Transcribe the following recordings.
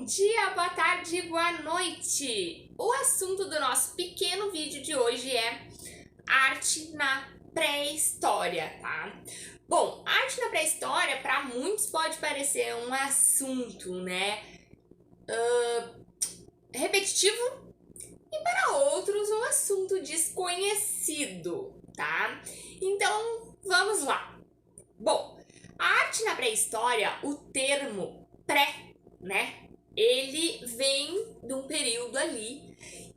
Bom dia, boa tarde, boa noite! O assunto do nosso pequeno vídeo de hoje é arte na pré-história, tá? Bom, arte na pré-história, para muitos pode parecer um assunto, né, repetitivo e para outros um assunto desconhecido, tá? Então, vamos lá. Bom, a arte na pré-história, o termo pré, né? Ele vem de um período ali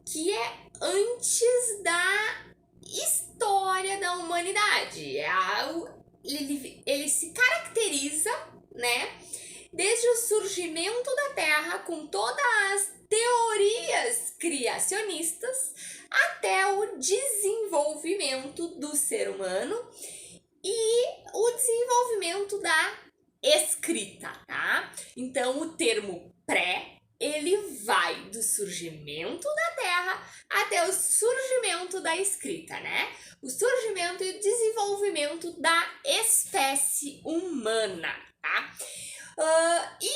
que é antes da história da humanidade. Ele se caracteriza, né? Desde o surgimento da Terra, com todas as teorias criacionistas, até o desenvolvimento do ser humano e o desenvolvimento da escrita, tá? Então, o termo pré, ele vai do surgimento da Terra até o surgimento da escrita, né? O surgimento e o desenvolvimento da espécie humana, tá? E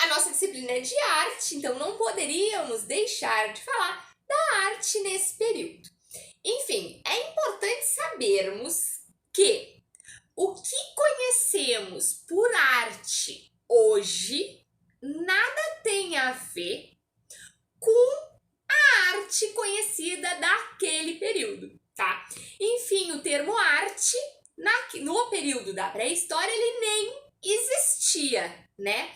a nossa disciplina é de arte, então não poderíamos deixar de falar da arte nesse período. Enfim, é importante sabermos que o que conhecemos por arte hoje nada tem a ver com a arte conhecida daquele período, tá? Enfim, o termo arte, no período da pré-história, ele nem existia, né?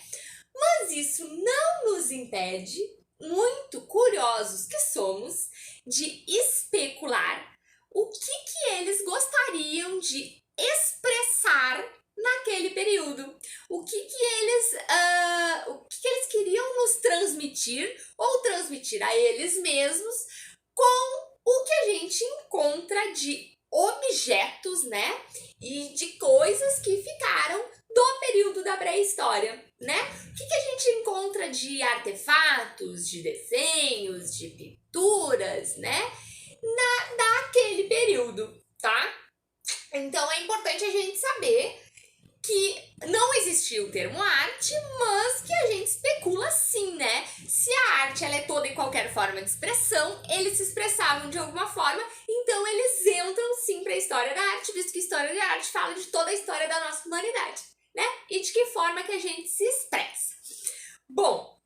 Mas isso não nos impede, muito curiosos que somos, de especular o que eles gostariam de expressar naquele período. O que eles queriam nos transmitir ou transmitir a eles mesmos com o que a gente encontra de objetos, né? E de coisas que ficaram do período da pré-história, né? O que a gente encontra de artefatos, de desenhos, de pinturas, né? Daquele período, tá? Então é importante a gente saber que não existia o termo arte, mas que a gente especula sim, né? Se a arte ela é toda e qualquer forma de expressão, eles se expressavam de alguma forma, então eles entram sim para a história da arte, visto que a história da arte fala de toda a história da nossa humanidade, né? E de que forma que a gente se expressa. Bom,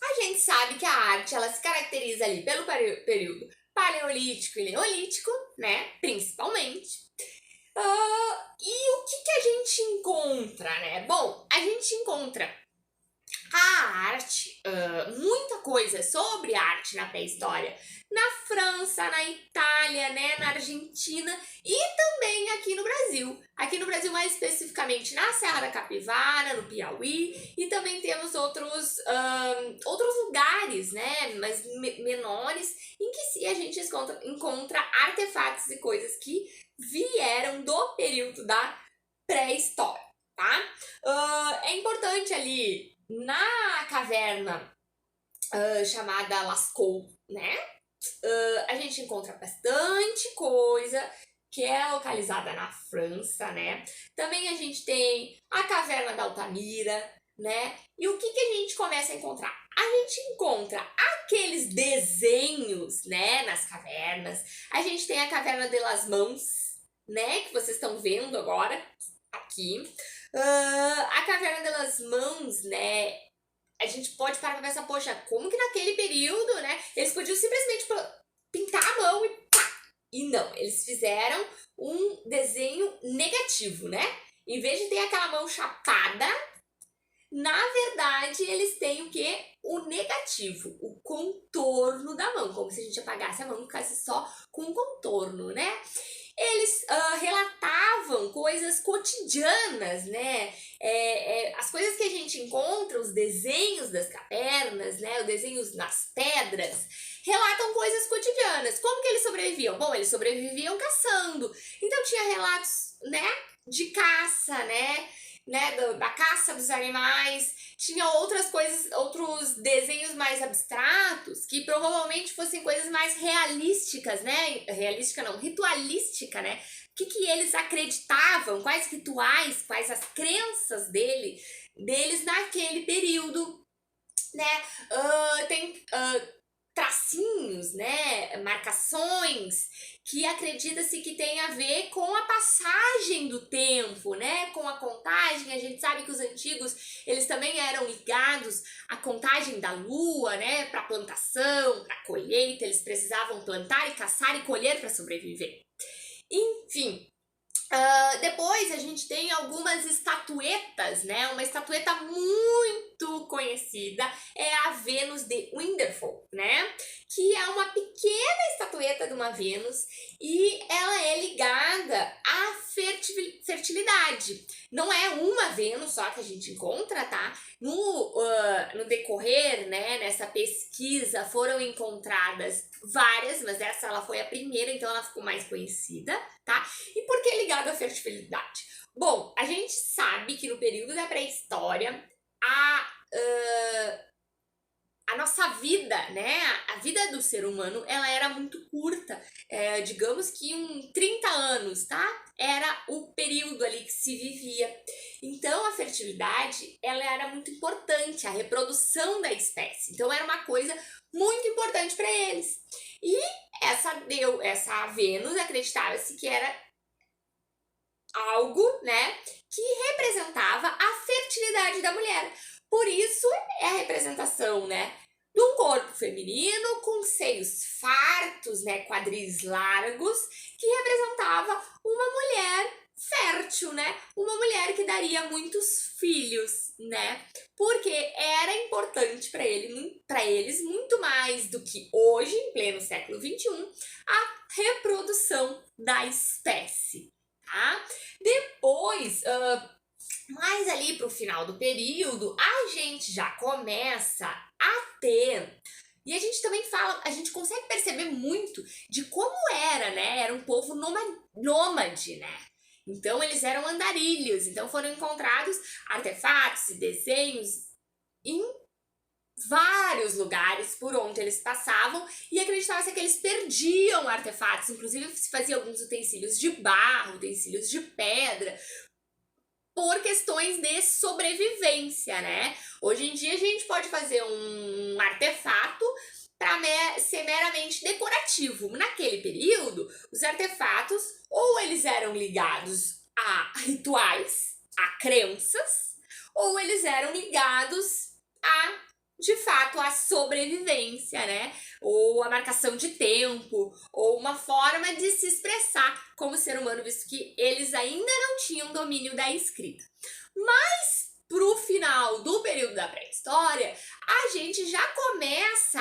a gente sabe que a arte ela se caracteriza ali pelo período paleolítico e neolítico, né? Principalmente. E o que a gente encontra, né? Bom, a gente encontra a arte, muita coisa sobre arte na pré-história, na França, na Itália, né, na Argentina e também aqui no Brasil. Aqui no Brasil, mais especificamente na Serra da Capivara, no Piauí, e também temos outros lugares, né, mas menores, em que sim a gente encontra artefatos e coisas que vieram do período da pré-história, tá? É importante ali na caverna chamada Lascaux, né? A gente encontra bastante coisa que é localizada na França, né? Também a gente tem a caverna da Altamira, né? E o que a gente começa a encontrar? A gente encontra aqueles desenhos, né, nas cavernas. A gente tem a caverna de las Mãos, né, que vocês estão vendo agora aqui. A caverna de las Mãos, né, a gente pode parar pra pensar, poxa, como que naquele período, né, eles podiam simplesmente pintar a mão e pá! E não, eles fizeram um desenho negativo, né? Em vez de ter aquela mão chapada, na verdade, eles têm o quê? O negativo, o contorno da mão, como se a gente apagasse a mão e ficasse só com um contorno, né? Eles relatavam coisas cotidianas, né? As coisas que a gente encontra, os desenhos das cavernas, né? Os desenhos nas pedras, relatam coisas cotidianas. Como que eles sobreviviam? Bom, eles sobreviviam caçando. Então tinha relatos, né? De caça, né? Da caça dos animais, tinha outras coisas, outros desenhos mais abstratos, que provavelmente fossem coisas mais realísticas, né? Realística não, ritualística, né? O que eles acreditavam, quais rituais, quais as crenças deles naquele período né? Tem tracinhos, né? Marcações que acredita-se que tem a ver com a passagem do tempo, né? Com a contagem. A gente sabe que os antigos, eles também eram ligados à contagem da lua, né? Para plantação, para colheita, eles precisavam plantar e caçar e colher para sobreviver. Enfim, depois a gente tem algumas estatuetas, né? Uma estatueta muito conhecida é a Vênus de Winterfell, né? Que é uma pequena estatueta de uma Vênus e ela é ligada à fertilidade. Não é uma Vênus só que a gente encontra, tá? No decorrer, né, nessa pesquisa foram encontradas várias, mas essa ela foi a primeira, então ela ficou mais conhecida, tá? E por que ligado à fertilidade? Bom, a gente sabe que no período da pré-história, a nossa vida, né, a vida do ser humano, ela era muito curta, digamos que 30 anos, tá? Era o período ali que se vivia. Então, a fertilidade, ela era muito importante, a reprodução da espécie. Então, era uma coisa muito importante para eles. E essa Vênus acreditava-se que era algo, né, que representava a fertilidade da mulher. Por isso é a representação, né, de um corpo feminino com seios fartos, né, quadris largos, que representava uma mulher fértil, né, uma mulher que daria muitos filhos, né, porque era importante para eles muito mais do que hoje, em pleno século XXI, a reprodução da espécie, tá? Depois, mais ali para o final do período, a gente já começa a ter. E a gente também fala, a gente consegue perceber muito de como era, né? Era um povo nômade, né? Então eles eram andarilhos, então foram encontrados artefatos e desenhos em vários lugares por onde eles passavam e acreditava-se que eles perdiam artefatos, inclusive se fazia alguns utensílios de barro, utensílios de pedra, por questões de sobrevivência, né? Hoje em dia a gente pode fazer um artefato para ser meramente decorativo. Naquele período, os artefatos ou eles eram ligados a rituais, a crenças, ou eles eram ligados a, de fato, a sobrevivência, né? Ou a marcação de tempo, ou uma forma de se expressar como ser humano, visto que eles ainda não tinham domínio da escrita. Mas pro final do período da pré-história, a gente já começa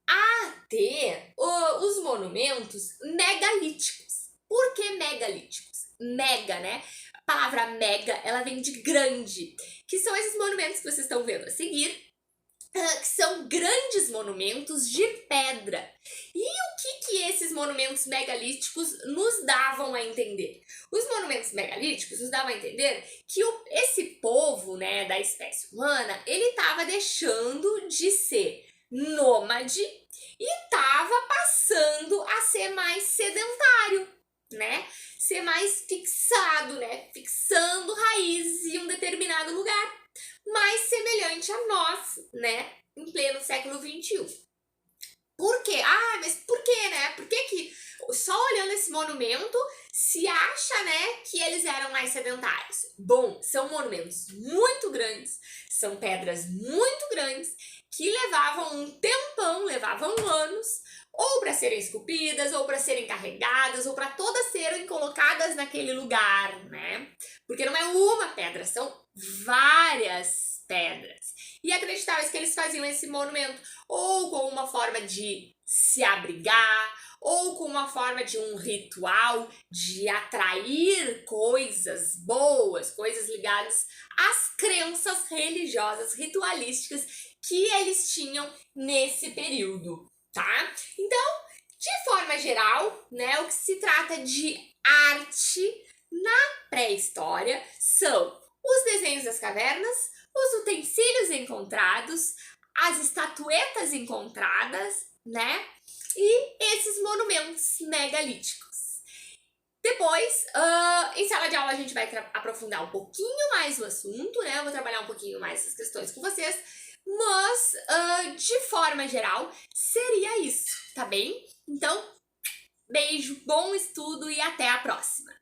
a ter os monumentos megalíticos. Por que megalíticos? Mega, né? A palavra mega, ela vem de grande, que são esses monumentos que vocês estão vendo a seguir, que são grandes monumentos de pedra. E o que esses monumentos megalíticos nos davam a entender? Os monumentos megalíticos nos davam a entender que esse povo, né, da espécie humana, ele estava deixando de ser nômade e estava passando a ser mais sedentário, né? Ser mais fixado, né? Fixando raízes em um determinado lugar, mais semelhante a nós, né? Em pleno século XXI. Por quê? Ah, mas por quê, né? Por que só olhando esse monumento se acha, né, que eles eram mais sedentários? Bom, são monumentos muito grandes, são pedras muito grandes que levavam um tempão, levavam anos, ou para serem esculpidas, ou para serem carregadas, ou para todas serem colocadas naquele lugar, né? Porque não é uma pedra, são várias pedras. E acreditava que eles faziam esse monumento ou com uma forma de se abrigar, ou com uma forma de um ritual de atrair coisas boas, coisas ligadas às crenças religiosas, ritualísticas que eles tinham nesse período, tá? Então, de forma geral, né, o que se trata de arte na pré-história são os desenhos das cavernas, os utensílios encontrados, as estatuetas encontradas, né? E esses monumentos megalíticos. Depois, em sala de aula, a gente vai aprofundar um pouquinho mais o assunto, né? Eu vou trabalhar um pouquinho mais essas questões com vocês. Mas de forma geral, seria isso, tá bem? Então, beijo, bom estudo e até a próxima!